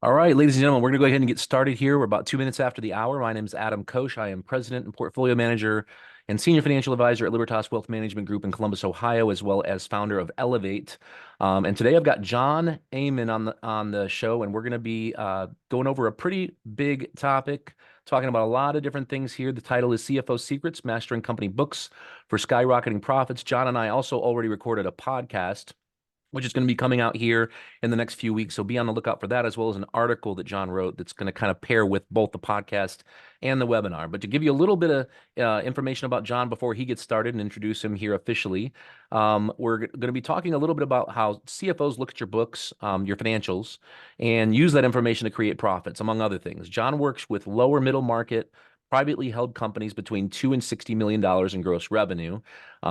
All right, ladies and gentlemen, we're going to go ahead and get started here. We're about 2 minutes after the hour. My name is Adam Koós. I am president and portfolio manager and senior financial advisor at Libertas Wealth Management Group in Columbus, Ohio, as well as founder of Elevate. And today I've got John Aman on the show, and we're going to be going over a pretty big topic, talking about a lot of different things here. The title is CFO Secrets: Mastering Company Books for Skyrocketing Profits. John and I also already recorded a podcast which is going to be coming out here in the next few weeks. So be on the lookout for that, as well as an article that John wrote that's going to kind of pair with both the podcast and the webinar. But to give you a little bit of information about John before he gets started and introduce him here officially, we're going to be talking a little bit about how CFOs look at your books, your financials, and use that information to create profits, among other things. John works with lower middle market, privately held companies between $2 and $60 million in gross revenue.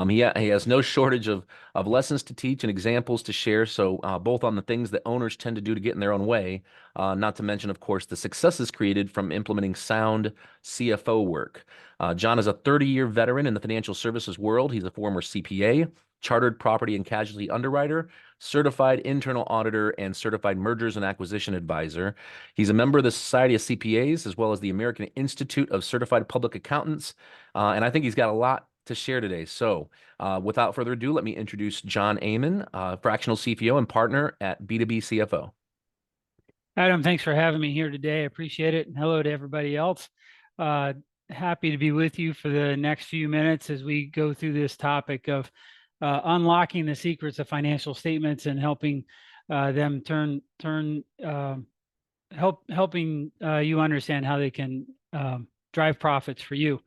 He has no shortage of lessons to teach and examples to share. So both on the things that owners tend to do to get in their own way, not to mention, of course, the successes created from implementing sound CFO work. John is a 30-year veteran in the financial services world. He's a former CPA, chartered property and casualty underwriter, certified internal auditor, and certified mergers and acquisition advisor. He's a member of the Society of CPAs, as well as the American Institute of Certified Public Accountants. And I think he's got a lot to share today. So without further ado, let me introduce John Aman, fractional CFO and partner at B2B CFO. Adam, thanks for having me here today. I appreciate it. And hello to everybody else. Happy to be with you for the next few minutes as we go through this topic of unlocking the secrets of financial statements and helping them helping you understand how they can drive profits for you.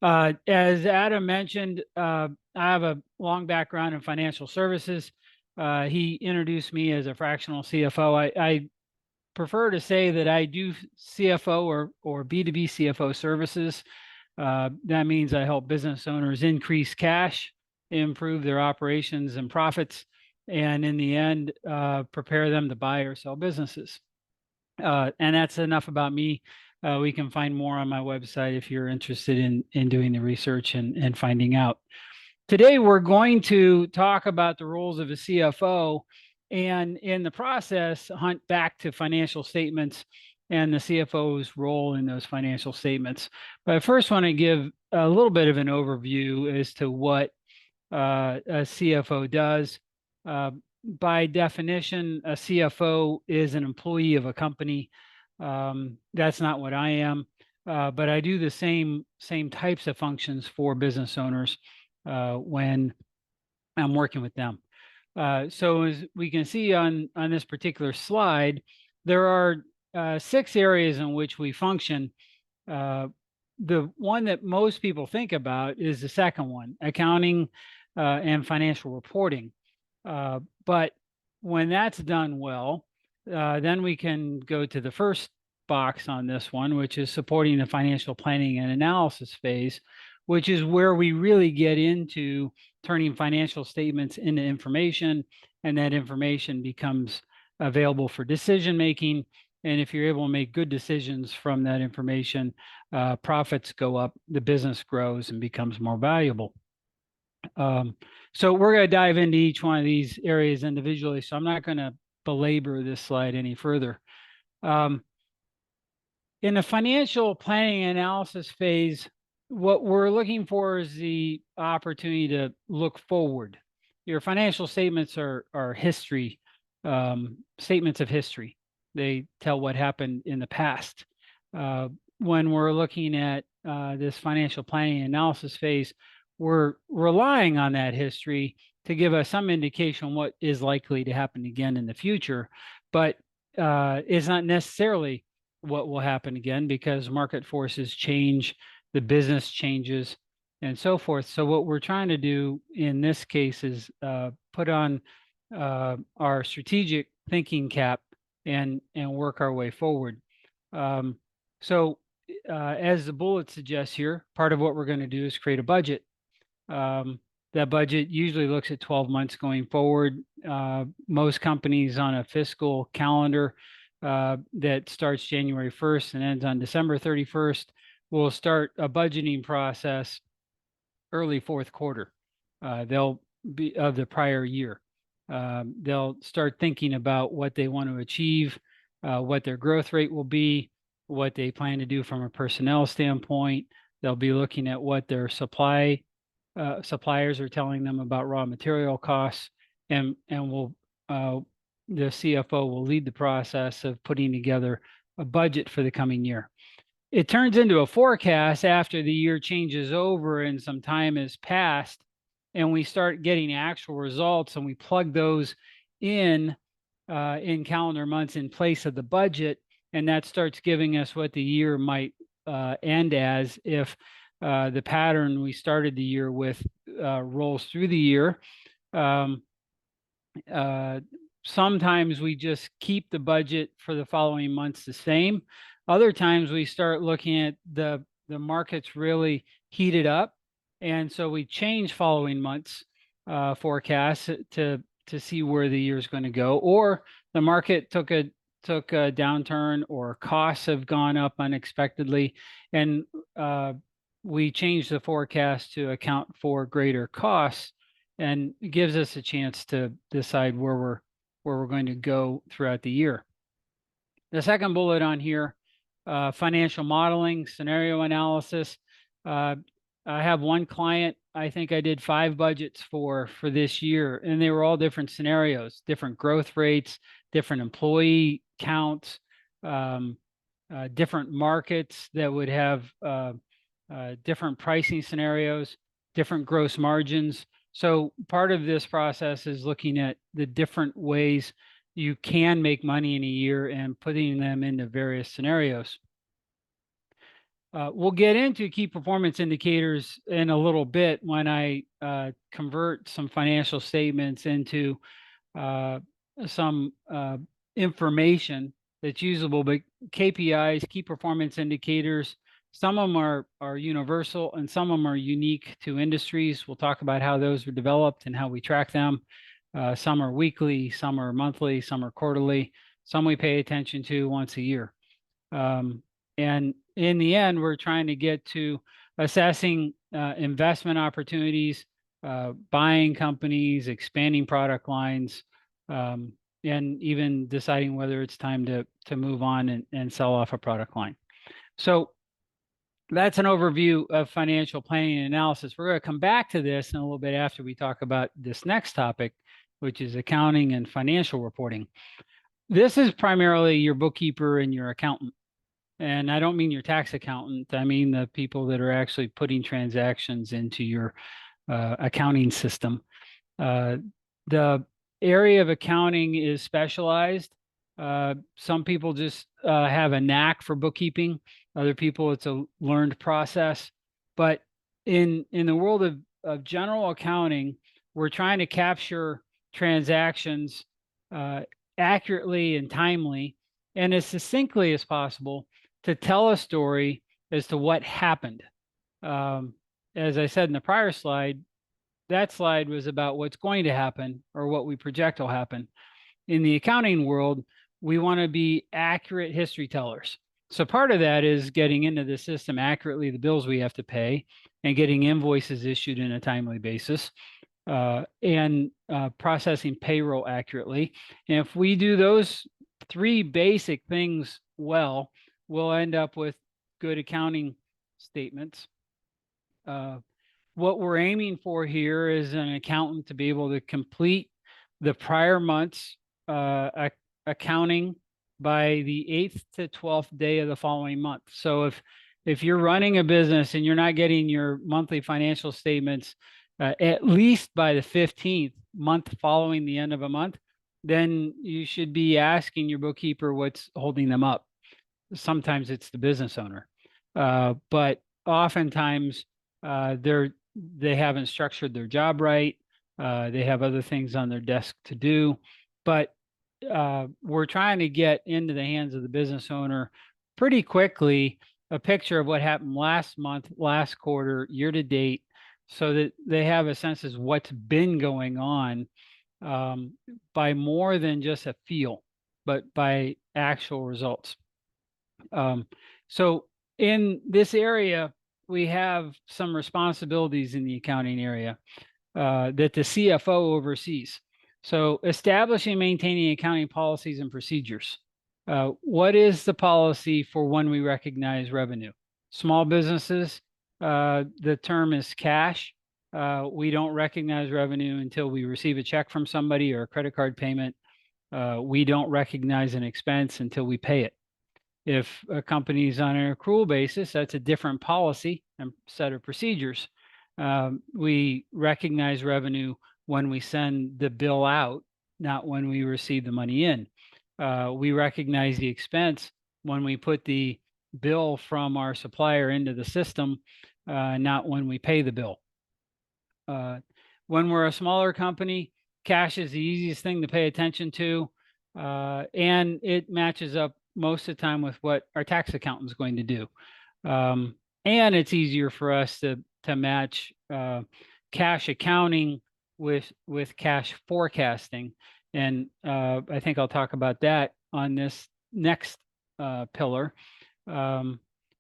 As Adam mentioned, I have a long background in financial services. He introduced me as a fractional CFO. I prefer to say that I do CFO or B2B CFO services. That means I help business owners increase cash, improve their operations and profits, and in the end, prepare them to buy or sell businesses. And that's enough about me. We can find more on my website if you're interested in doing the research and finding out. Today, we're going to talk about the roles of a CFO, and in the process, hunt back to financial statements and the CFO's role in those financial statements. But I first want to give a little bit of an overview as to what a CFO does. By definition, a CFO is an employee of a company. That's not what I am, but I do the same types of functions for business owners when I'm working with them. So as we can see on this particular slide, there are 6 areas in which we function. The one that most people think about is the second one, accounting and financial reporting. But when that's done well, then we can go to the first box on this one, which is supporting the financial planning and analysis phase, which is where we really get into turning financial statements into information, and that information becomes available for decision making. And if you're able to make good decisions from that information, profits go up, the business grows and becomes more valuable. So we're going to dive into each one of these areas individually, so I'm not going to belabor this slide any further. In the financial planning and analysis phase, what we're looking for is the opportunity to look forward. Your financial statements are history, statements of history. They tell what happened in the past. When we're looking at this financial planning and analysis phase, we're relying on that history to give us some indication on what is likely to happen again in the future, but it's not necessarily what will happen again because market forces change, the business changes, and so forth. So what we're trying to do in this case is put on our strategic thinking cap and work our way forward. So as the bullet suggests here, part of what we're going to do is create a budget. That budget usually looks at 12 months going forward. Most companies on a fiscal calendar that starts January 1st and ends on December 31st will start a budgeting process early fourth quarter. They'll be of the prior year. They'll start thinking about what they want to achieve what their growth rate will be, what they plan to do from a personnel standpoint. They'll be looking at what their suppliers are telling them about raw material costs, and the CFO will lead the process of putting together a budget for the coming year. It turns into a forecast after the year changes over and some time has passed, and we start getting actual results, and we plug those in calendar months in place of the budget, and that starts giving us what the year might end as if the pattern we started the year with rolls through the year. Sometimes we just keep the budget for the following months the same. Other times we start looking at the markets really heated up, and so we change following months forecasts to see where the year is going to go, or the market took a downturn, or costs have gone up unexpectedly, and we change the forecast to account for greater costs, and it gives us a chance to decide where we're going to go throughout the year. The second bullet on here, financial modeling, scenario analysis. I have one client, I think I did 5 budgets for this year, and they were all different scenarios, different growth rates, different employee counts, different markets that would have different pricing scenarios, different gross margins. So part of this process is looking at the different ways you can make money in a year and putting them into various scenarios. We'll get into key performance indicators in a little bit when I convert some financial statements into some information that's usable. But KPIs, key performance indicators, some of them are universal and some of them are unique to industries. We'll talk about how those were developed and how we track them. Some are weekly, some are monthly, some are quarterly, some we pay attention to once a year. And in the end, we're trying to get to assessing investment opportunities, buying companies, expanding product lines, and even deciding whether it's time to move on and sell off a product line. So that's an overview of financial planning and analysis. We're going to come back to this in a little bit after we talk about this next topic, which is accounting and financial reporting. This is primarily your bookkeeper and your accountant. And I don't mean your tax accountant. I mean the people that are actually putting transactions into your accounting system. The area of accounting is specialized. Some people just have a knack for bookkeeping. Other people, it's a learned process. But in the world of general accounting, we're trying to capture transactions accurately and timely and as succinctly as possible to tell a story as to what happened. As I said in the prior slide, that slide was about what's going to happen or what we project will happen. In the accounting world, we want to be accurate history tellers. So part of that is getting into the system accurately, the bills we have to pay, and getting invoices issued in a timely basis, and processing payroll accurately. And if we do those 3 basic things well, we'll end up with good accounting statements. What we're aiming for here is an accountant to be able to complete the prior month's accounting by the 8th to 12th day of the following month. So if you're running a business and you're not getting your monthly financial statements at least by the 15th month following the end of a month, then you should be asking your bookkeeper what's holding them up. Sometimes it's the business owner, but oftentimes they haven't structured their job right. They have other things on their desk to do, but we're trying to get into the hands of the business owner pretty quickly a picture of what happened last month, last quarter, year to date, so that they have a sense of what's been going on by more than just a feel, but by actual results. So in this area, we have some responsibilities in the accounting area that the CFO oversees. So establishing and maintaining accounting policies and procedures. What is the policy for when we recognize revenue? Small businesses, the term is cash. We don't recognize revenue until we receive a check from somebody or a credit card payment. We don't recognize an expense until we pay it. If a company is on an accrual basis, that's a different policy and set of procedures. We recognize revenue when we send the bill out, not when we receive the money in. We recognize the expense when we put the bill from our supplier into the system, not when we pay the bill. When we're a smaller company, cash is the easiest thing to pay attention to, and it matches up most of the time with what our tax accountant is going to do. And it's easier for us to match cash accounting with cash forecasting. And I think I'll talk about that on this next pillar,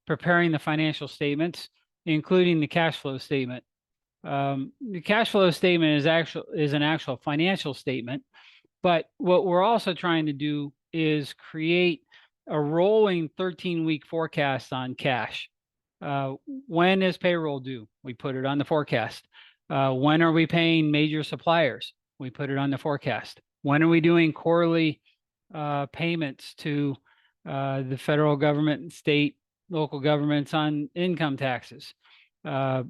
preparing the financial statements, including the cash flow statement. The cash flow statement is an actual financial statement, but what we're also trying to do is create a rolling 13-week forecast on cash. When is payroll due? We put it on the forecast. When are we paying major suppliers? We put it on the forecast. When are we doing quarterly payments to the federal government and state, local governments on income taxes?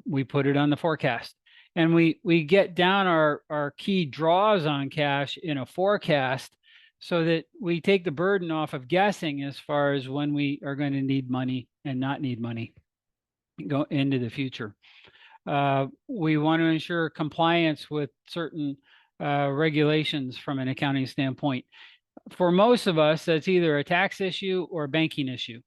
We put it on the forecast. And we get down our key draws on cash in a forecast so that we take the burden off of guessing as far as when we are going to need money and not need money go into the future. We want to ensure compliance with certain regulations from an accounting standpoint. For most of us, that's either a tax issue or a banking issue.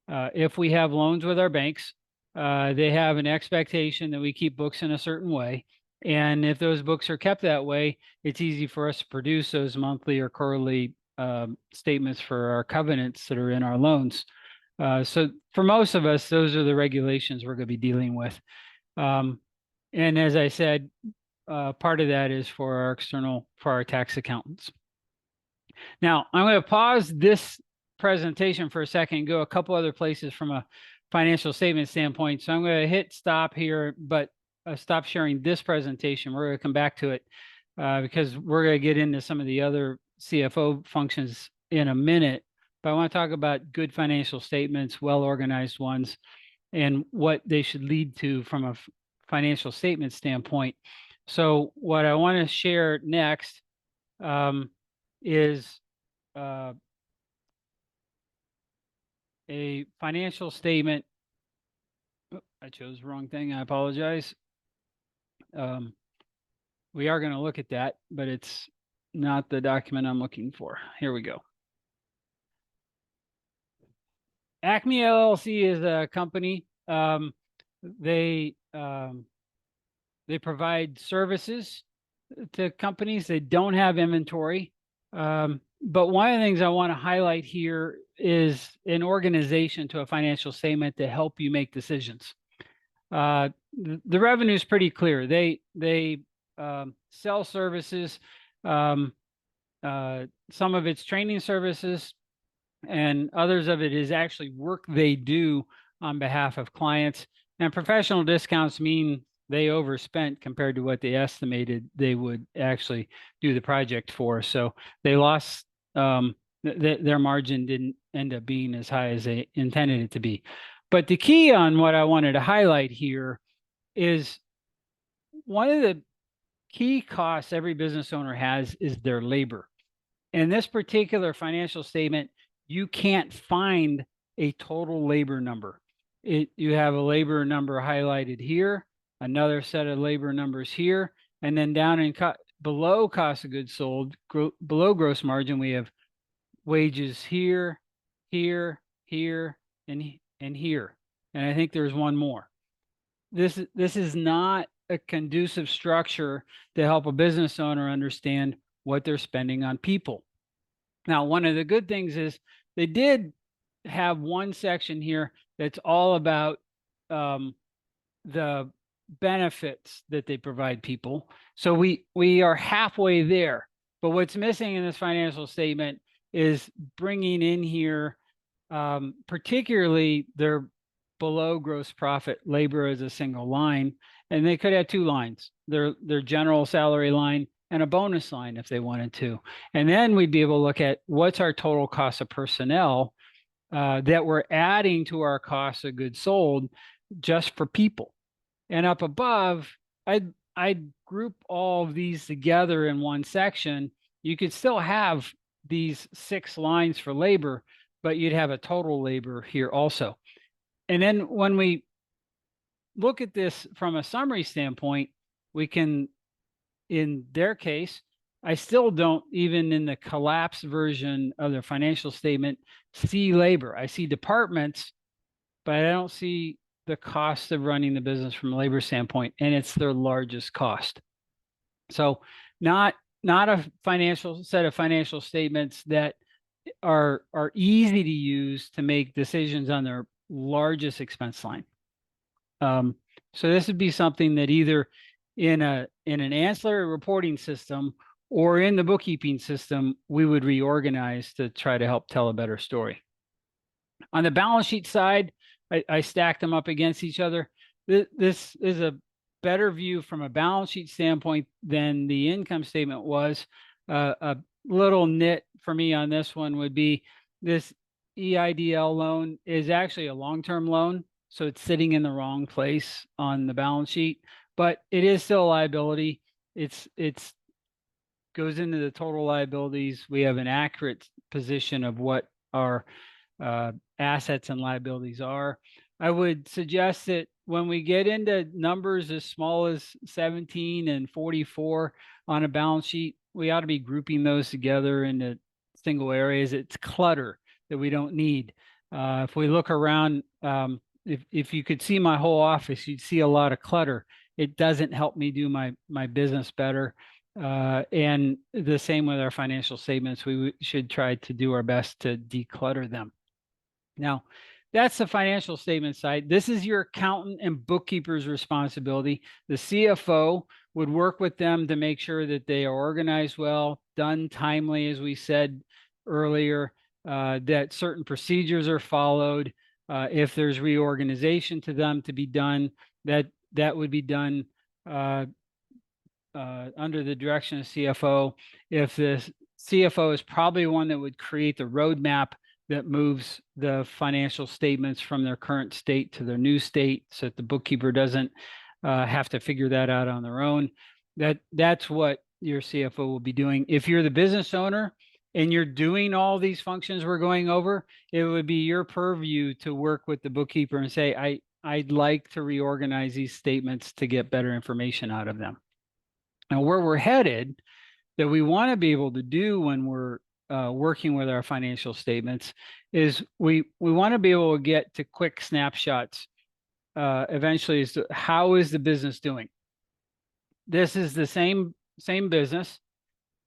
If we have loans with our banks, they have an expectation that we keep books in a certain way. And if those books are kept that way, it's easy for us to produce those monthly or quarterly statements for our covenants that are in our loans. So for most of us, those are the regulations we're going to be dealing with. And as I said, part of that is for our tax accountants. Now, I'm going to pause this presentation for a second and go a couple other places from a financial statement standpoint. So I'm going to hit stop here, but stop sharing this presentation. We're going to come back to it because we're going to get into some of the other CFO functions in a minute. But I want to talk about good financial statements, well-organized ones, and what they should lead to from a financial statement standpoint. So what I want to share next is a financial statement. Oh, I chose the wrong thing. I apologize. We are going to look at that, but it's not the document I'm looking for. Here we go. Acme LLC is a company. They provide services to companies. They don't have inventory. But one of the things I want to highlight here is an organization to a financial statement to help you make decisions. The revenue is pretty clear. They sell services. Some of it's training services, and others of it is actually work they do on behalf of clients. And professional discounts mean they overspent compared to what they estimated they would actually do the project for. So they lost, their margin didn't end up being as high as they intended it to be. But the key on what I wanted to highlight here is one of the key costs every business owner has is their labor. In this particular financial statement, you can't find a total labor number. You have a labor number highlighted here, another set of labor numbers here, and then down in below cost of goods sold, below gross margin, we have wages here, here, here, and here. And I think there's one more. This is not a conducive structure to help a business owner understand what they're spending on people. Now, one of the good things is they did have one section here that's all about the benefits that they provide people. So we are halfway there. But what's missing in this financial statement is bringing in here, particularly their below gross profit labor as a single line, and they could have two lines, their general salary line and a bonus line if they wanted to. And then we'd be able to look at what's our total cost of personnel that we're adding to our cost of goods sold just for people. And up above, I'd group all of these together in one section. You could still have these 6 lines for labor, but you'd have a total labor here also. And then when we look at this from a summary standpoint, we can, in their case, I still don't, even in the collapsed version of their financial statement, see labor. I see departments, but I don't see the cost of running the business from a labor standpoint, and it's their largest cost. So not a financial set of financial statements that are easy to use to make decisions on their largest expense line. So this would be something that either in an ancillary reporting system or in the bookkeeping system, we would reorganize to try to help tell a better story. On the balance sheet side, I stacked them up against each other. This is a better view from a balance sheet standpoint than the income statement was. A little nit for me on this one would be this EIDL loan is actually a long-term loan, so it's sitting in the wrong place on the balance sheet, but it is still a liability. It's goes into the total liabilities. We have an accurate position of what our assets and liabilities are. I would suggest that when we get into numbers as small as 17 and 44 on a balance sheet, we ought to be grouping those together into single areas. It's clutter that we don't need. If we look around, if you could see my whole office, you'd see a lot of clutter. It doesn't help me do my business better. And the same with our financial statements. We should try to do our best to declutter them. Now, that's the financial statement side. This is your accountant and bookkeeper's responsibility. The CFO would work with them to make sure that they are organized well, done timely, as we said earlier, that certain procedures are followed. If there's reorganization to them to be done, that would be done under the direction of CFO. If the CFO is probably one that would create the roadmap that moves the financial statements from their current state to their new state, so that the bookkeeper doesn't have to figure that out on their own. That's what your CFO will be doing. If you're the business owner and you're doing all these functions we're going over, it would be your purview to work with the bookkeeper and say, I'd like to reorganize these statements to get better information out of them. Now, where we're headed, that we want to be able to do when we're working with our financial statements, is we want to be able to get to quick snapshots eventually as to how is the business doing. This is the same business,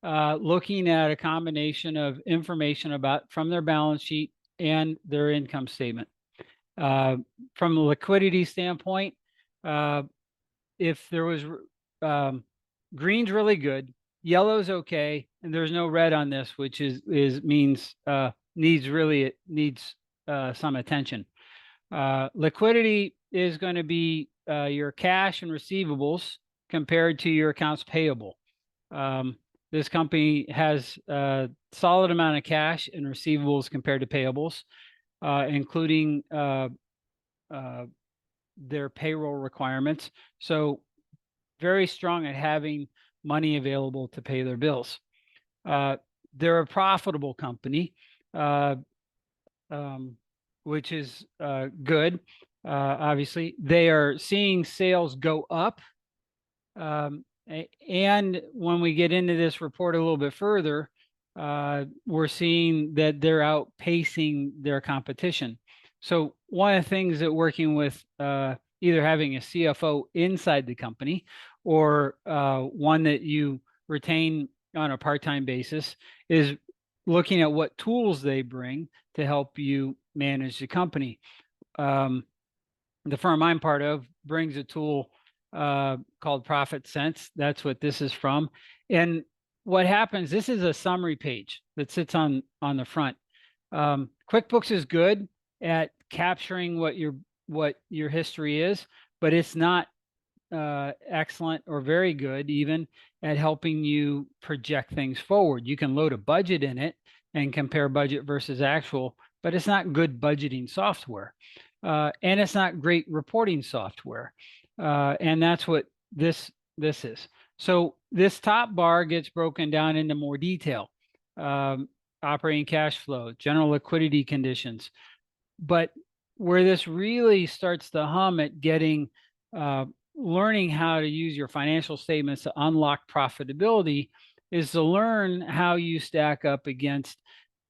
looking at a combination of information from their balance sheet and their income statement. From a liquidity standpoint, if there was green's really good, yellow's okay, and there's no red on this, which means needs some attention. Liquidity is going to be your cash and receivables compared to your accounts payable. This company has a solid amount of cash and receivables compared to payables, including their payroll requirements. So very strong at having money available to pay their bills. They're a profitable company, which is good. Obviously, they are seeing sales go up. And when we get into this report a little bit further, we're seeing that they're outpacing their competition. So one of the things that working with either having a CFO inside the company or one that you retain on a part-time basis is looking at what tools they bring to help you manage the company. The firm I'm part of brings a tool called Profit Sense. That's what this is from. And what happens, this is a summary page that sits on the front. QuickBooks is good at capturing what your history is, but it's not excellent or very good even at helping you project things forward. You can load a budget in it and compare budget versus actual, but it's not good budgeting software. And it's not great reporting software. And that's what this is. So this top bar gets broken down into more detail. Operating cash flow, general liquidity conditions. But where this really starts to hum at getting learning how to use your financial statements to unlock profitability is to learn how you stack up against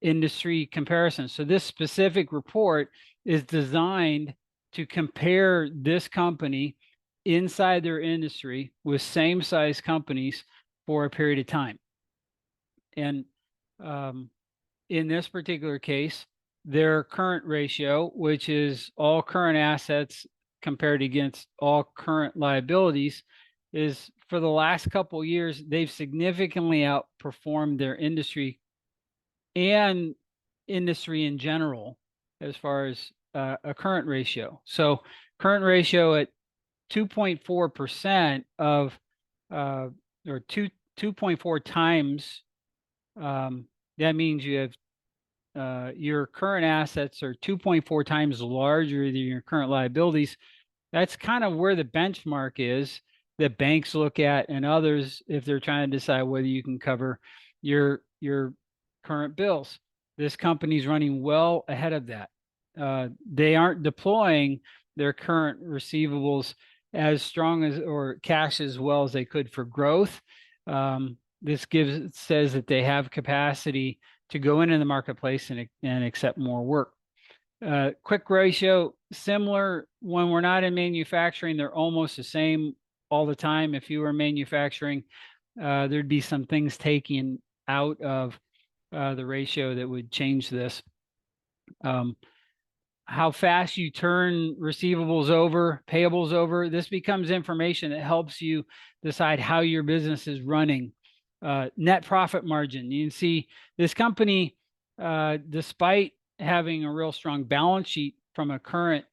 industry comparisons. So this specific report is designed to compare this company inside their industry with same size companies for a period of time. And in this particular case, their current ratio, which is all current assets compared against all current liabilities, is for the last couple of years, they've significantly outperformed their industry and industry in general as far as a current ratio. So current ratio at 2.4% of or 2.4 times, that means you have your current assets are 2.4 times larger than your current liabilities. That's kind of where the benchmark is that banks look at and others if they're trying to decide whether you can cover your current bills. This company's running well ahead of that. They aren't deploying their current receivables as strong as or cash as well as they could for growth. This says that they have capacity to go into the marketplace and accept more work. Quick ratio, similar when we're not in manufacturing, they're almost the same all the time. If you were manufacturing, there'd be some things taken out of the ratio that would change this. How fast you turn receivables over, payables over, this becomes information that helps you decide how your business is running. Net profit margin. You can see this company, despite having a real strong balance sheet from a current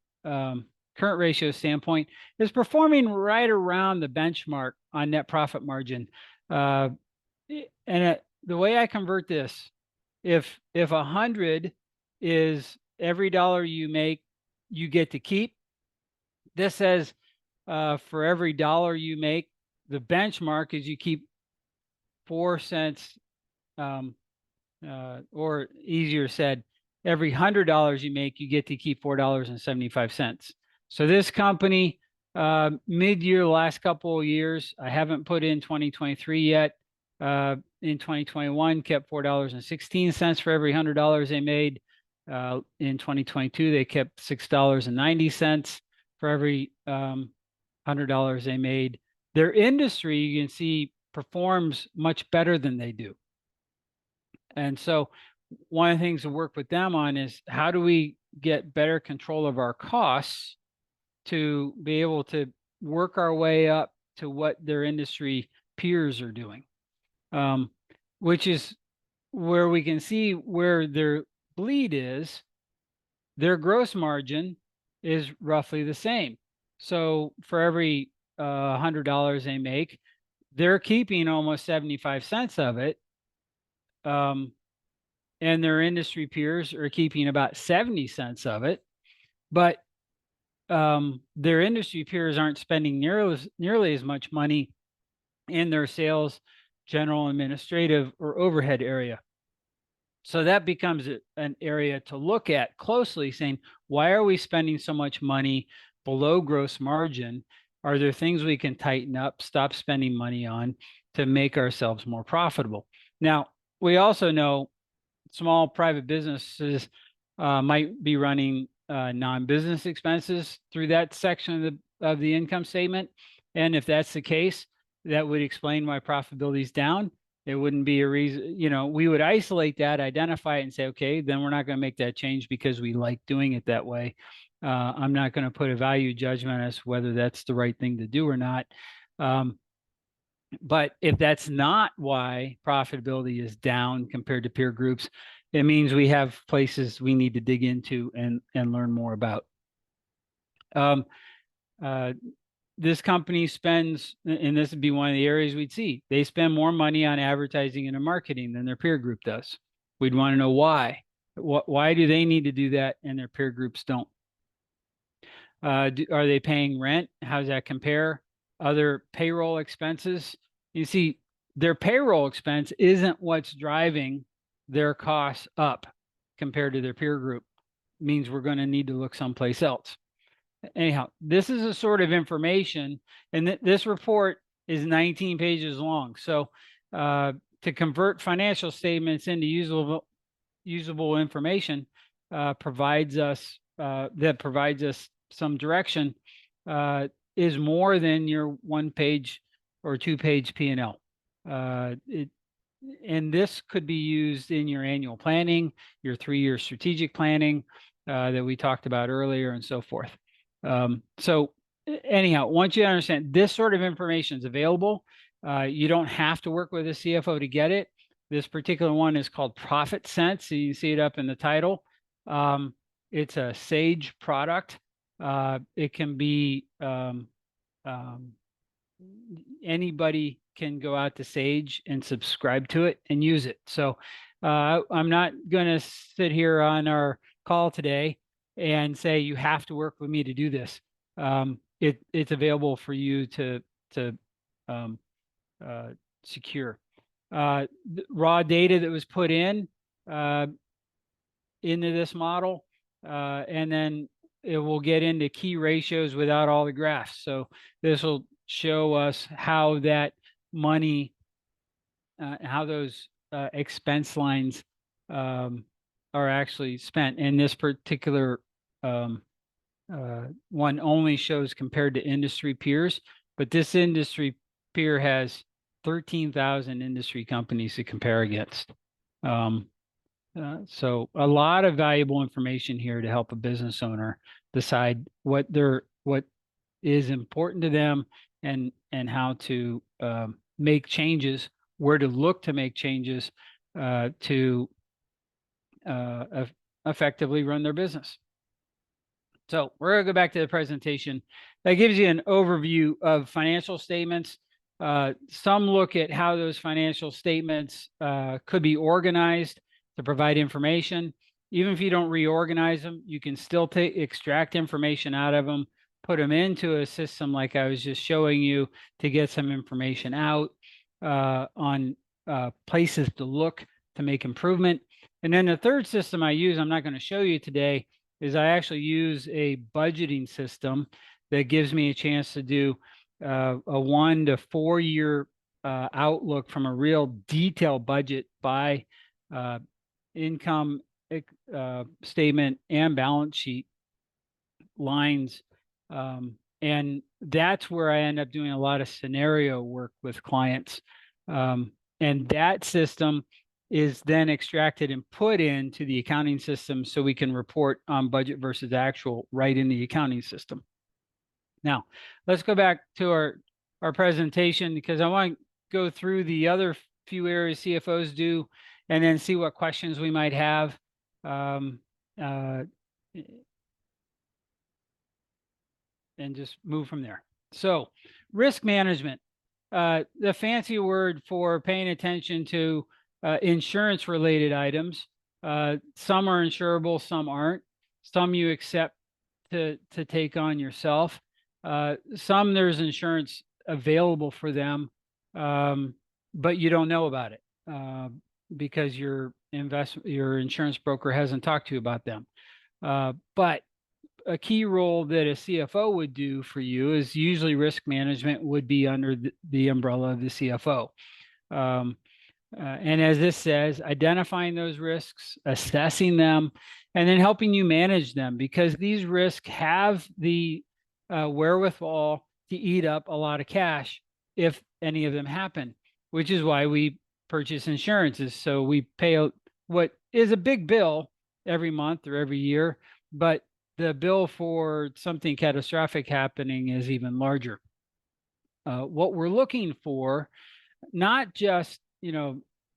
ratio standpoint, is performing right around the benchmark on net profit margin. The way I convert this, if 100 is every dollar you make, you get to keep. This says for every dollar you make, the benchmark is you keep 4 cents, or easier said, every $100 you make, you get to keep $4.75. So this company, mid-year, the last couple of years, I haven't put in 2023 yet. In 2021, kept $4.16 for every $100 they made. In 2022, they kept $6.90 for every $100 they made. Their industry, you can see, performs much better than they do. And so one of the things to work with them on is how do we get better control of our costs to be able to work our way up to what their industry peers are doing, which is where we can see where their bleed is. Their gross margin is roughly the same. So for every $100 they make, they're keeping almost 75 cents of it. And their industry peers are keeping about 70 cents of it. But their industry peers aren't spending nearly as much money in their sales, general, administrative, or overhead area. So that becomes an area to look at closely, saying, why are we spending so much money below gross margin? Are there things we can tighten up, stop spending money on to make ourselves more profitable? Now, we also know small private businesses might be running non-business expenses through that section of the income statement. And if that's the case, that would explain why profitability is down. It wouldn't be a reason, we would isolate that, identify it, and say, okay, then we're not going to make that change because we like doing it that way. I'm not going to put a value judgment as to whether that's the right thing to do or not. But if that's not why profitability is down compared to peer groups, it means we have places we need to dig into and learn more about. This company spends, and this would be one of the areas we'd see, they spend more money on advertising and marketing than their peer group does. We'd want to know why. Why do they need to do that and their peer groups don't? Are they paying rent? How does that compare? Other payroll expenses? You see, their payroll expense isn't what's driving their costs up compared to their peer group. It means we're going to need to look someplace else. Anyhow, this is a sort of information, and this report is 19 pages long. So to convert financial statements into usable information provides us some direction is more than your 1-page or 2-page P&L. And this could be used in your annual planning, your 3-year strategic planning that we talked about earlier, and so forth. So anyhow, once you understand this sort of information is available, you don't have to work with a CFO to get it. This particular one is called Profit Sense. So you see it up in the title. It's a Sage product. It can be anybody can go out to Sage and subscribe to it and use it. So I'm not going to sit here on our call today and say you have to work with me to do this. It's available for you to secure. Raw data that was put in into this model, and then it will get into key ratios without all the graphs. So this will show us how that money, how those expense lines are actually spent. And this particular one only shows compared to industry peers, but this industry peer has 13,000 industry companies to compare against. So a lot of valuable information here to help a business owner decide what is important to them and how to make changes, where to look to make changes to effectively run their business. So we're going to go back to the presentation. That gives you an overview of financial statements. Some look at how those financial statements could be organized to provide information. Even if you don't reorganize them, you can still extract information out of them, put them into a system like I was just showing you to get some information out on places to look to make improvement. And then the third system I use, I'm not going to show you today, is I actually use a budgeting system that gives me a chance to do a 1 to 4 year outlook from a real detailed budget by income statement and balance sheet lines. And that's where I end up doing a lot of scenario work with clients. And that system is then extracted and put into the accounting system so we can report on budget versus actual right in the accounting system. Now, let's go back to our presentation, because I want to go through the other few areas CFOs do and then see what questions we might have. And just move from there. So risk management, the fancy word for paying attention to insurance related items. Some are insurable, some aren't. Some you accept to take on yourself. Some there's insurance available for them, but you don't know about it because your insurance broker hasn't talked to you about them. But a key role that a CFO would do for you is usually risk management would be under the umbrella of the CFO. And as this says, identifying those risks, assessing them, and then helping you manage them, because these risks have the wherewithal to eat up a lot of cash if any of them happen, which is why we purchase insurances. So we pay what is a big bill every month or every year, but the bill for something catastrophic happening is even larger. what we're looking for, not just,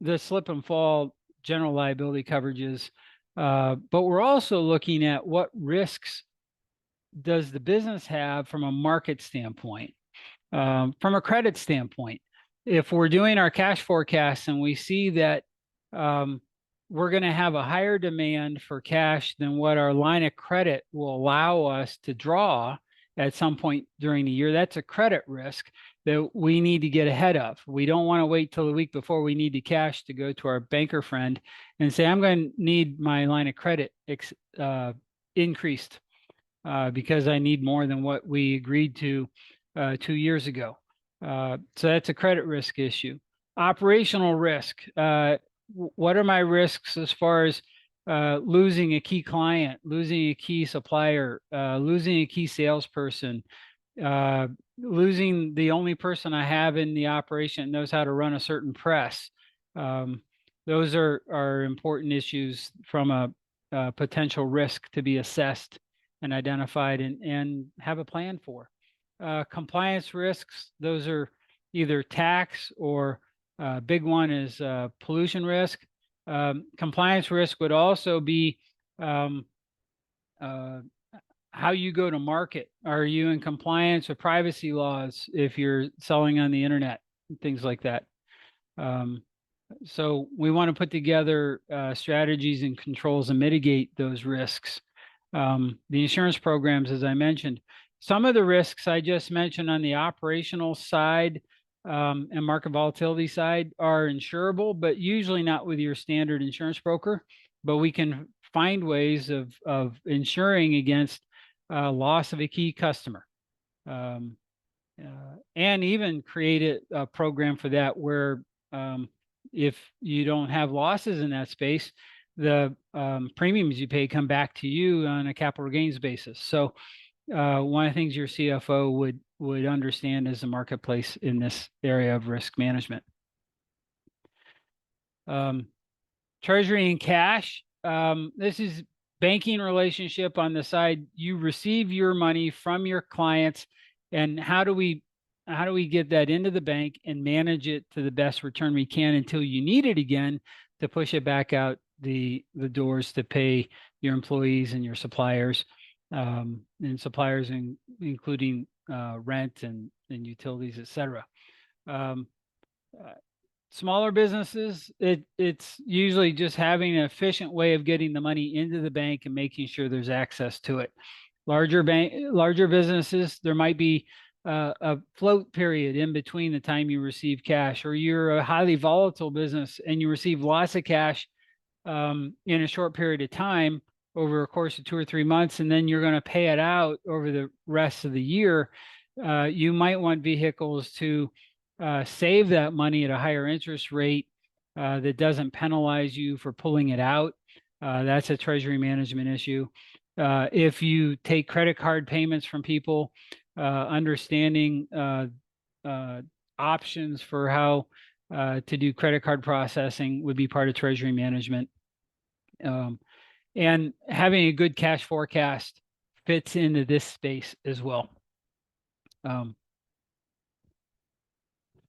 the slip and fall general liability coverages, but we're also looking at what risks does the business have from a market standpoint, from a credit standpoint. If we're doing our cash forecasts and we see that we're going to have a higher demand for cash than what our line of credit will allow us to draw at some point during the year, that's a credit risk that we need to get ahead of. We don't want to wait till the week before we need the cash to go to our banker friend and say, I'm going to need my line of credit increased because I need more than what we agreed to 2 years ago. So that's a credit risk issue. Operational risk. What are my risks as far as losing a key client, losing a key supplier, losing a key salesperson, losing the only person I have in the operation that knows how to run a certain press. Those are important issues from a potential risk to be assessed and identified and have a plan for. Compliance risks, those are either tax or big one is pollution risk. Compliance risk would also be how you go to market. Are you in compliance with privacy laws if you're selling on the internet, things like that. So we want to put together strategies and controls and mitigate those risks. The insurance programs, as I mentioned, some of the risks I just mentioned on the operational side and market volatility side are insurable, but usually not with your standard insurance broker. But we can find ways of insuring against loss of a key customer, and even create a program for that where if you don't have losses in that space, the premiums you pay come back to you on a capital gains basis. So one of the things your CFO would understand is the marketplace in this area of risk management. Treasury and cash. This is banking relationship on the side. You receive your money from your clients, and how do we get that into the bank and manage it to the best return we can until you need it again to push it back out the doors to pay your employees and your suppliers, and suppliers including rent and utilities, etc. Smaller businesses, it's usually just having an efficient way of getting the money into the bank and making sure there's access to it. Larger businesses, there might be a float period in between the time you receive cash, or you're a highly volatile business and you receive lots of cash in a short period of time over a course of 2 or 3 months, and then you're going to pay it out over the rest of the year. You might want vehicles to save that money at a higher interest rate that doesn't penalize you for pulling it out. That's a treasury management issue. If you take credit card payments from people, understanding options for how to do credit card processing would be part of treasury management. And having a good cash forecast fits into this space as well.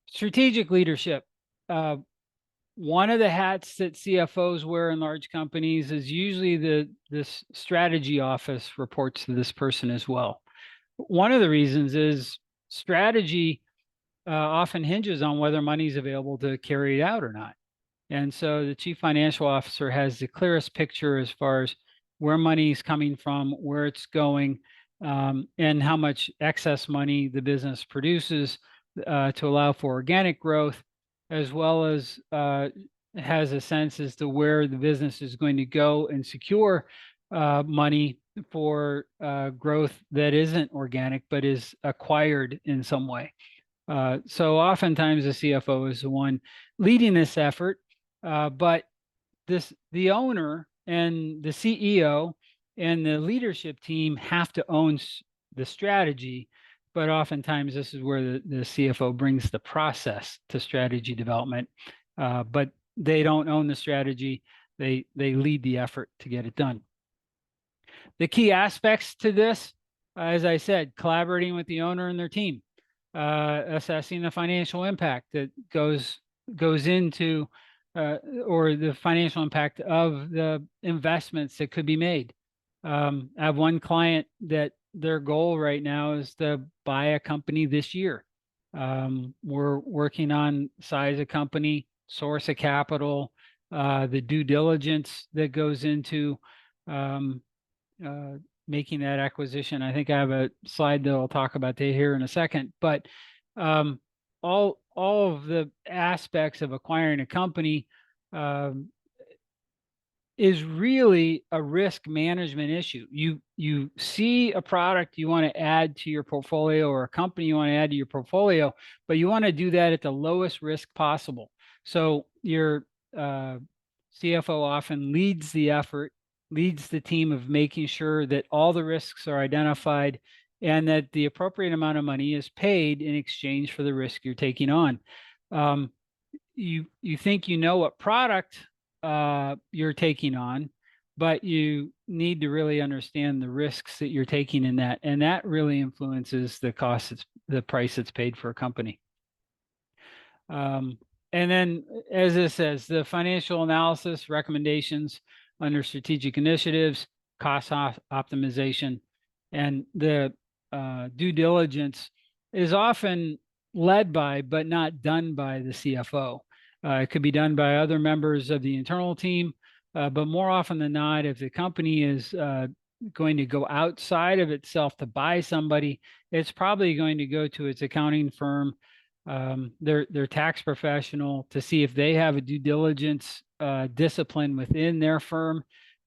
Strategic leadership. One of the hats that CFOs wear in large companies is usually this strategy office reports to this person as well. One of the reasons is strategy often hinges on whether money is available to carry it out or not. And so the chief financial officer has the clearest picture as far as where money is coming from, where it's going, and how much excess money the business produces to allow for organic growth, as well as has a sense as to where the business is going to go and secure money for growth that isn't organic but is acquired in some way. So oftentimes the CFO is the one leading this effort, but the owner and the CEO and the leadership team have to own the strategy. But oftentimes this is where the CFO brings the process to strategy development, but they don't own the strategy. They lead the effort to get it done. The key aspects to this, as I said, collaborating with the owner and their team. assessing the financial impact that goes into or the financial impact of the investments that could be made. I have one client that their goal right now is to buy a company this year. We're working on size of company, source of capital, the due diligence that goes into making that acquisition. I think I have a slide that I'll talk about here in a second, but all of the aspects of acquiring a company is really a risk management issue. You see a product you want to add to your portfolio or a company you want to add to your portfolio, but you want to do that at the lowest risk possible. So your CFO often leads the effort, leads the team of making sure that all the risks are identified and that the appropriate amount of money is paid in exchange for the risk you're taking on. You think you know what product you're taking on, but you need to really understand the risks that you're taking in that, and that really influences the cost, the price that's paid for a company. And then, as it says, the financial analysis recommendations under strategic initiatives, cost optimization, and the due diligence is often led by, but not done by, the CFO. It could be done by other members of the internal team, but more often than not, if the company is going to go outside of itself to buy somebody, it's probably going to go to its accounting firm, their tax professional, to see if they have a due diligence discipline within their firm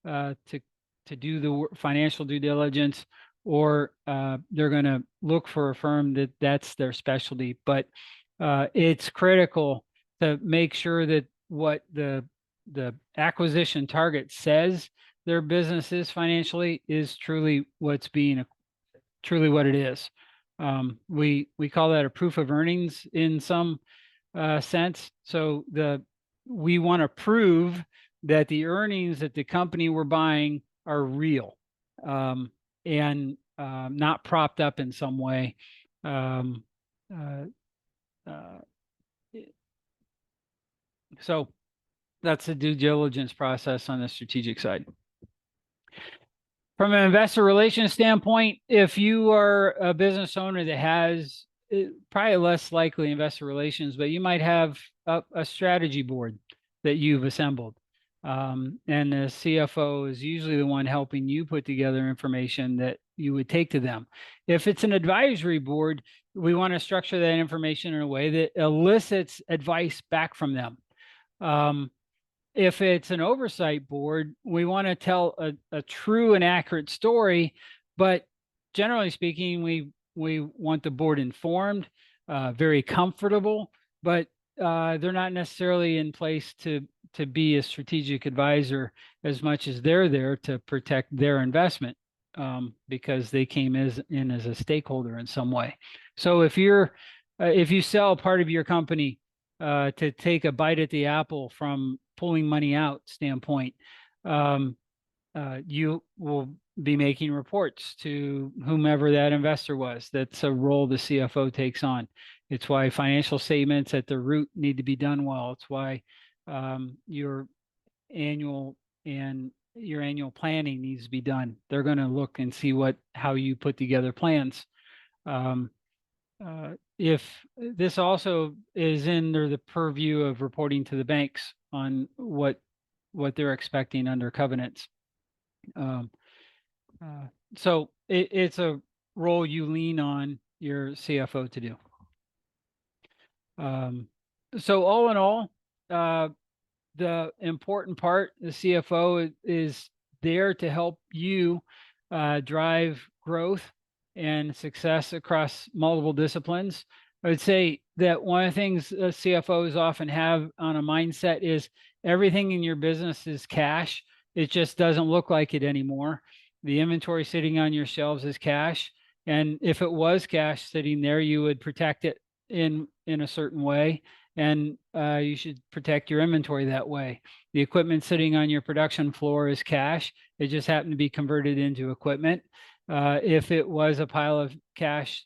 to do the financial due diligence, or they're going to look for a firm that's their specialty. But it's critical to make sure that what the acquisition target says their business is financially is truly what it is. We call that a proof of earnings in some sense. So we want to prove that the earnings that the company we're buying are real and not propped up in some way. So that's the due diligence process on the strategic side. From an investor relations standpoint, if you are a business owner that has probably less likely investor relations, but you might have a strategy board that you've assembled. And the CFO is usually the one helping you put together information that you would take to them. If it's an advisory board, we want to structure that information in a way that elicits advice back from them. If it's an oversight board, we want to tell a true and accurate story, but generally speaking, we want the board informed, very comfortable, but they're not necessarily in place to be a strategic advisor as much as they're there to protect their investment, because they came in as a stakeholder in some way. So if you sell part of your company to take a bite at the apple from pulling money out standpoint, you will be making reports to whomever that investor was. That's a role the CFO takes on. It's why financial statements at the root need to be done well. It's why your annual planning needs to be done. They're going to look and see how you put together plans. If this also is under the purview of reporting to the banks on what they're expecting under covenants. So it's a role you lean on your CFO to do. So all in all, the important part, the CFO is there to help you drive growth and success across multiple disciplines. I would say that one of the things CFOs often have on a mindset is everything in your business is cash. It just doesn't look like it anymore. The inventory sitting on your shelves is cash. And if it was cash sitting there, you would protect it in a certain way. And you should protect your inventory that way. The equipment sitting on your production floor is cash. It just happened to be converted into equipment. If it was a pile of cash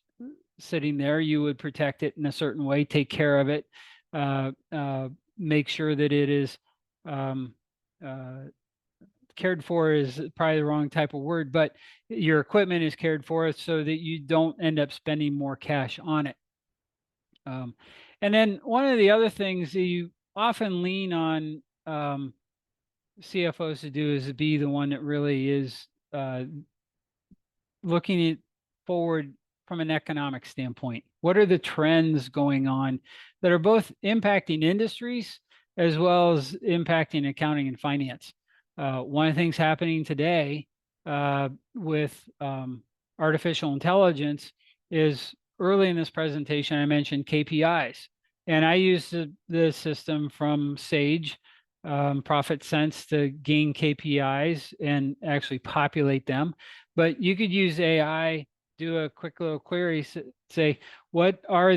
sitting there, you would protect it in a certain way, take care of it, make sure that it is cared for is probably the wrong type of word, but your equipment is cared for so that you don't end up spending more cash on it. And then one of the other things that you often lean on CFOs to do is to be the one that really is looking forward from an economic standpoint. What are the trends going on that are both impacting industries as well as impacting accounting and finance? One of the things happening today with artificial intelligence is early in this presentation, I mentioned KPIs. And I use the system from Sage, Profit Sense, to gain KPIs and actually populate them. But you could use AI, do a quick little query, say, what are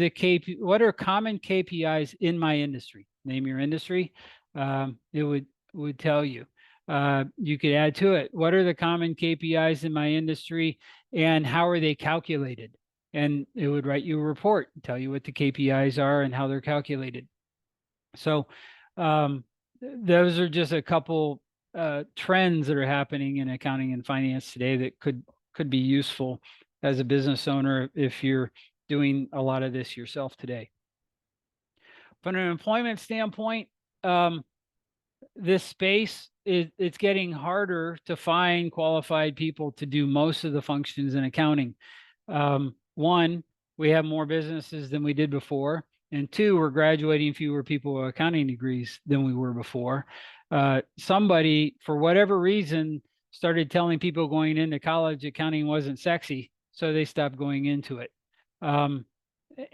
common KPIs in my industry? Name your industry. It would tell you. You could add to it, what are the common KPIs in my industry and how are they calculated? And it would write you a report, tell you what the KPIs are and how they're calculated. So those are just a couple trends that are happening in accounting and finance today that could be useful as a business owner if you're doing a lot of this yourself today. From an employment standpoint, this space, it's getting harder to find qualified people to do most of the functions in accounting. One, we have more businesses than we did before. And two, we're graduating fewer people with accounting degrees than we were before. Somebody, for whatever reason, started telling people going into college accounting wasn't sexy, so they stopped going into it. And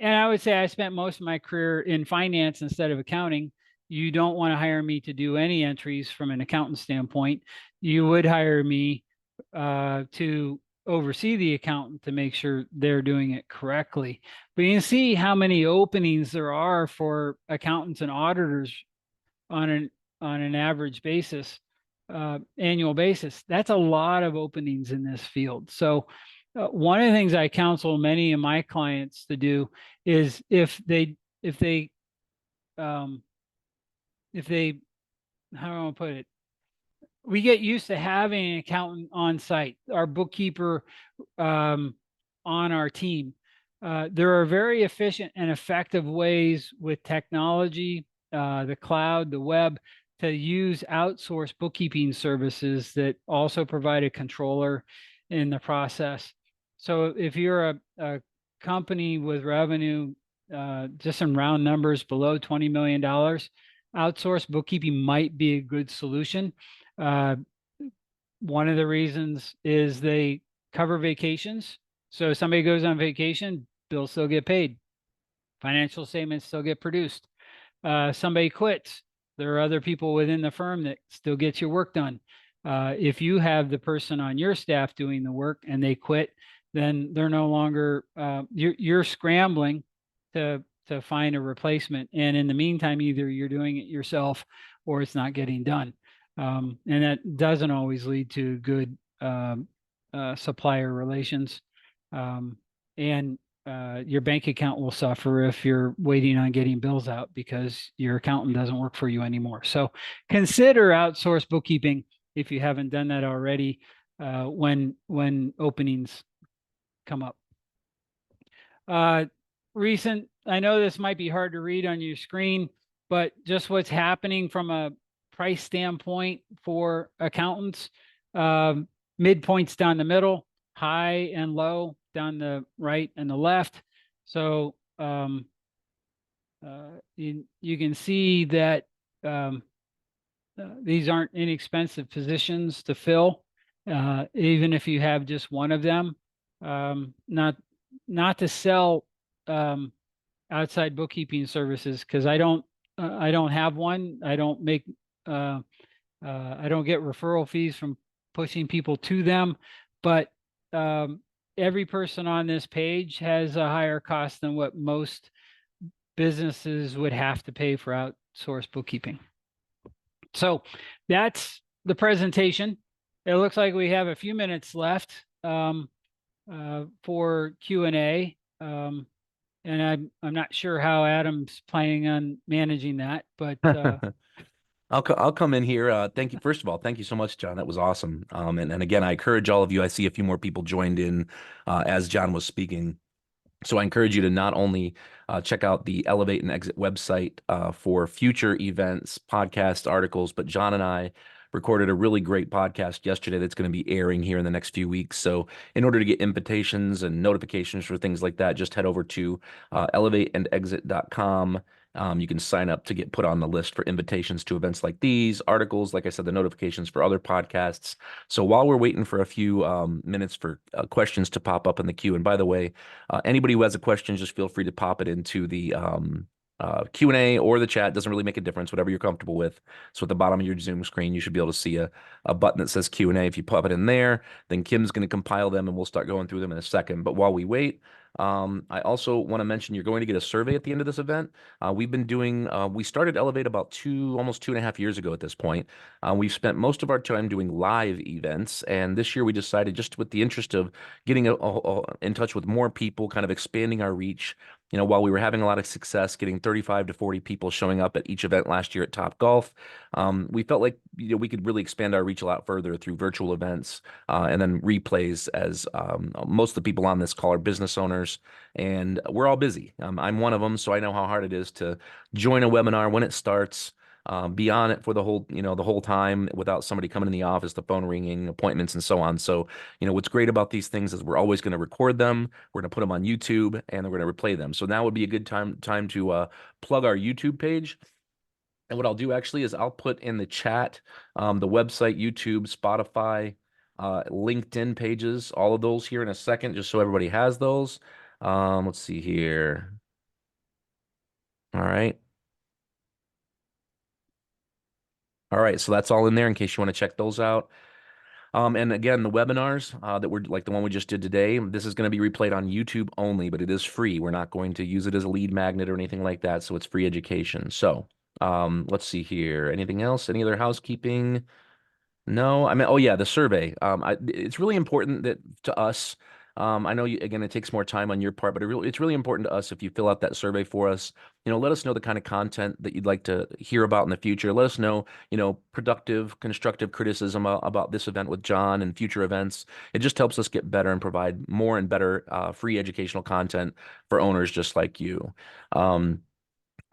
I would say I spent most of my career in finance instead of accounting. You don't want to hire me to do any entries from an accountant standpoint. You would hire me to oversee the accountant to make sure they're doing it correctly. But you can see how many openings there are for accountants and auditors on an average basis, annual basis. That's a lot of openings in this field. So one of the things I counsel many of my clients to do is if they how do I put it? We get used to having an accountant on site, our bookkeeper on our team. There are very efficient and effective ways with technology, the cloud, the web, to use outsourced bookkeeping services that also provide a controller in the process. So if you're a company with revenue, just some round numbers below $20 million, outsourced bookkeeping might be a good solution. One of the reasons is they cover vacations. So if somebody goes on vacation, bills still get paid. Financial statements still get produced. Somebody quits. There are other people within the firm that still get your work done. If you have the person on your staff doing the work and they quit, then they're no longer, you're scrambling to find a replacement. And in the meantime, either you're doing it yourself or it's not getting done. And that doesn't always lead to good supplier relations. And your bank account will suffer if you're waiting on getting bills out because your accountant doesn't work for you anymore. So consider outsourced bookkeeping if you haven't done that already when openings come up. I know this might be hard to read on your screen, but just what's happening from a price standpoint for accountants, midpoints down the middle, high and low down the right and the left. So you can see that these aren't inexpensive positions to fill, even if you have just one of them. Not to sell outside bookkeeping services, because I don't have one. I don't make I don't get referral fees from pushing people to them, but every person on this page has a higher cost than what most businesses would have to pay for outsourced bookkeeping. So that's the presentation. It looks like we have a few minutes left for Q&A. And I'm not sure how Adam's planning on managing that, but I'll come in here. Thank you. First of all, thank you so much, John. That was awesome. And again, I encourage all of you. I see a few more people joined in as John was speaking. So I encourage you to not only check out the Elevate and Exit website for future events, podcasts, articles, but John and I recorded a really great podcast yesterday that's going to be airing here in the next few weeks. So in order to get invitations and notifications for things like that, just head over to elevateandexit.com. You can sign up to get put on the list for invitations to events like these, articles, like I said, the notifications for other podcasts. So while we're waiting for a few minutes for questions to pop up in the queue, and by the way, anybody who has a question, just feel free to pop it into the Q&A or the chat. Doesn't really make a difference, whatever you're comfortable with. So at the bottom of your Zoom screen, you should be able to see a button that says Q&A. If you pop it in there, then Kim's going to compile them and we'll start going through them in a second. But while we wait, I also want to mention you're going to get a survey at the end of this event. We've been doing, we started Elevate about almost 2.5 years ago at this point. We've spent most of our time doing live events. And this year we decided, just with the interest of getting in touch with more people, kind of expanding our reach. While we were having a lot of success getting 35 to 40 people showing up at each event last year at Top Golf, we felt like we could really expand our reach a lot further through virtual events and then replays, as most of the people on this call are business owners and we're all busy. I'm one of them, so I know how hard it is to join a webinar when it starts. Be on it for the whole time without somebody coming in the office, the phone ringing, appointments, and so on. So, what's great about these things is we're always going to record them. We're going to put them on YouTube, and we're going to replay them. So now would be a good time to plug our YouTube page. And what I'll do actually is I'll put in the chat the website, YouTube, Spotify, LinkedIn pages, all of those here in a second, just so everybody has those. Let's see here. All right. All right, so that's all in there in case you want to check those out. And again, the webinars that we're like the one we just did today, this is going to be replayed on YouTube only, but it is free. We're not going to use it as a lead magnet or anything like that, so it's free education. So let's see here. Anything else? Any other housekeeping? No, I mean, oh yeah, the survey. It's really important that to us. I know again, it takes more time on your part, but it's really important to us if you fill out that survey for us. Let us know the kind of content that you'd like to hear about in the future. Let us know, productive, constructive criticism about this event with John and future events. It just helps us get better and provide more and better free educational content for owners just like you. All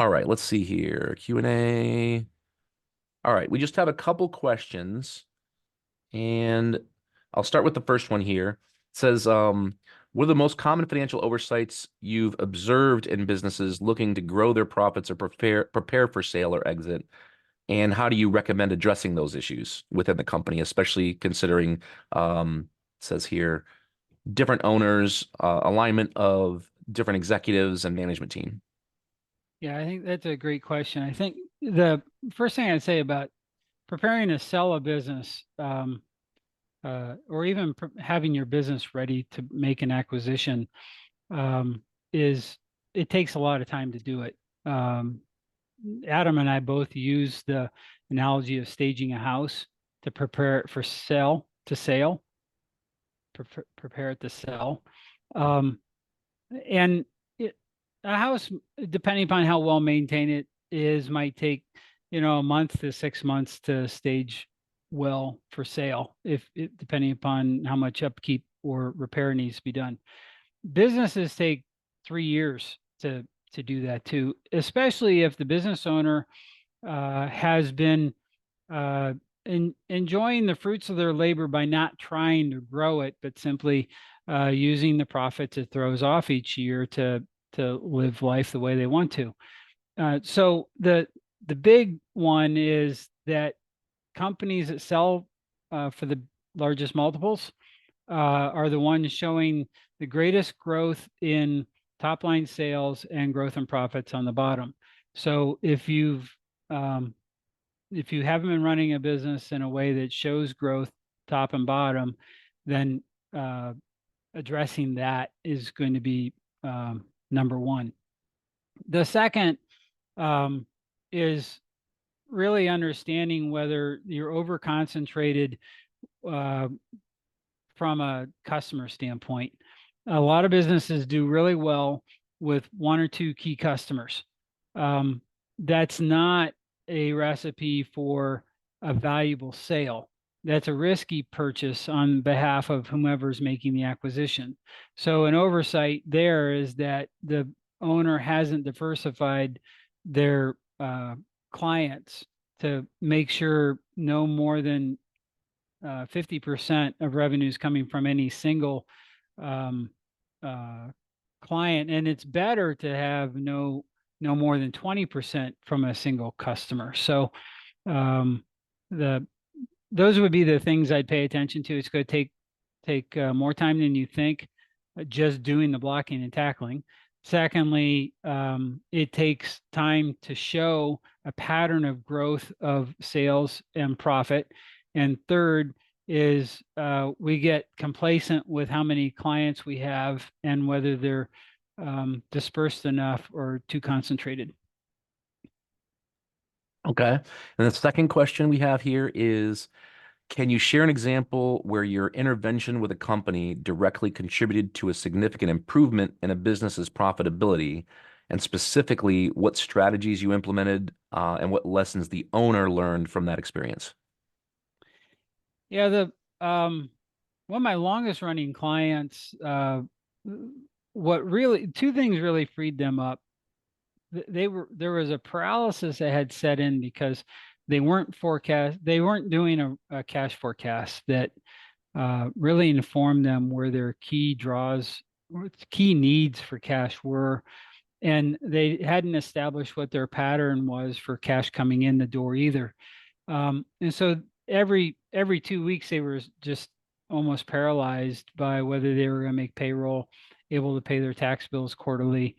right, let's see here. Q&A. All right, we just have a couple questions, and I'll start with the first one here. It says, what are the most common financial oversights you've observed in businesses looking to grow their profits or prepare for sale or exit? And how do you recommend addressing those issues within the company, especially considering, it says here, different owners, alignment of different executives and management team? yeah, I think that's a great question. I think the first thing I'd say about preparing to sell a business, or even having your business ready to make an acquisition, is it takes a lot of time to do it. Adam and I both use the analogy of staging a house to prepare it for sale, prepare it to sell. And a house, depending upon how well maintained it is, might take, a month to 6 months to stage well for sale, depending upon how much upkeep or repair needs to be done. Businesses take 3 years to do that too, especially if the business owner has been enjoying the fruits of their labor by not trying to grow it, but simply using the profits it throws off each year to live life the way they want to. So the big one is that companies that sell for the largest multiples are the ones showing the greatest growth in top line sales and growth in profits on the bottom. So if you haven't been running a business in a way that shows growth top and bottom, then addressing that is going to be number one. The second is really understanding whether you're over concentrated from a customer standpoint. A lot of businesses do really well with one or two key customers. Um, that's not a recipe for a valuable sale. That's a risky purchase on behalf of whomever's making the acquisition. So an oversight there is that the owner hasn't diversified their clients to make sure no more than 50% of revenues coming from any single um, uh, client, and it's better to have no more than 20% from a single customer. So um, the those would be the things I'd pay attention to. It's going to take more time than you think, just doing the blocking and tackling. Secondly, it takes time to show a pattern of growth of sales and profit. And third is we get complacent with how many clients we have and whether they're dispersed enough or too concentrated. Okay. And the second question we have here is, can you share an example where your intervention with a company directly contributed to a significant improvement in a business's profitability, and specifically what strategies you implemented, and what lessons the owner learned from that experience? Yeah, the one of my longest running clients, what really two things really freed them up. There was a paralysis that had set in because they weren't doing a cash forecast that really informed them where their key draws, key needs for cash were, and they hadn't established what their pattern was for cash coming in the door either. And so every 2 weeks they were just almost paralyzed by whether they were going to make payroll, able to pay their tax bills quarterly.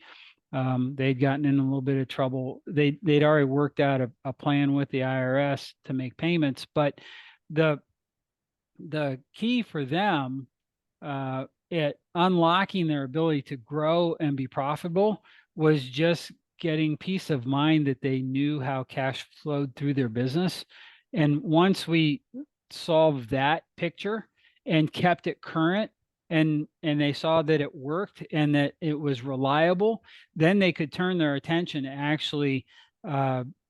They'd gotten in a little bit of trouble. They'd already worked out a plan with the IRS to make payments, but the the key for them at unlocking their ability to grow and be profitable was just getting peace of mind that they knew how cash flowed through their business. And once we solved that picture and kept it current, and they saw that it worked and that it was reliable, then they could turn their attention to actually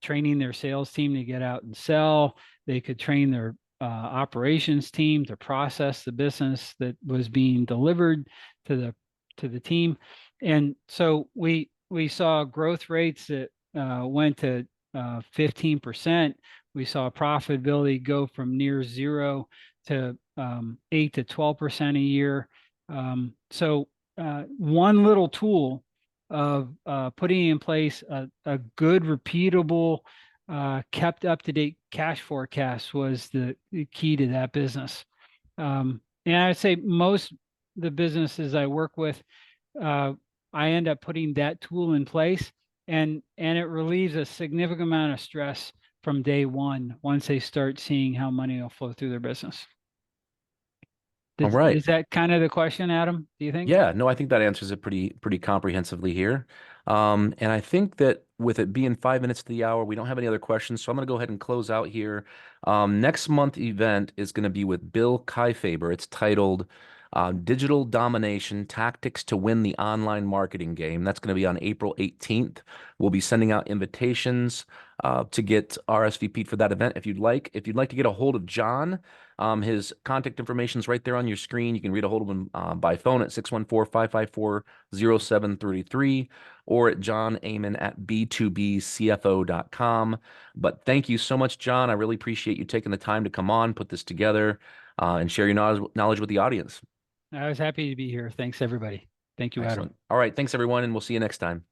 training their sales team to get out and sell. They could train their operations team to process the business that was being delivered to the team. And so we saw growth rates that went to 15%. We saw profitability go from near zero to 8 to 12% a year. So one little tool of putting in place a good, repeatable, kept up to date cash forecast was the key to that business. And I'd say most the businesses I work with, I end up putting that tool in place, and it relieves a significant amount of stress from day one once they start seeing how money will flow through their business. All right. Is that kind of the question, Adam? Do you think? Yeah, no, I think that answers it pretty comprehensively here. And I think that with it being 5 minutes to the hour, we don't have any other questions, so I'm going to go ahead and close out here. Next month event is going to be with Bill Kiefaber. It's titled Digital Domination: Tactics to Win the Online Marketing Game. That's going to be on April 18th. We'll be sending out invitations to get RSVP'd for that event if you'd like. If you'd like to get a hold of John, his contact information is right there on your screen. You can read a hold of him by phone at 614-554-0733 or at johnaman@b2bcfo.com. But thank you so much, John. I really appreciate you taking the time to come on, put this together, and share your knowledge with the audience. I was happy to be here. Thanks, everybody. Thank you, Adam. Excellent. All right. Thanks, everyone, and we'll see you next time.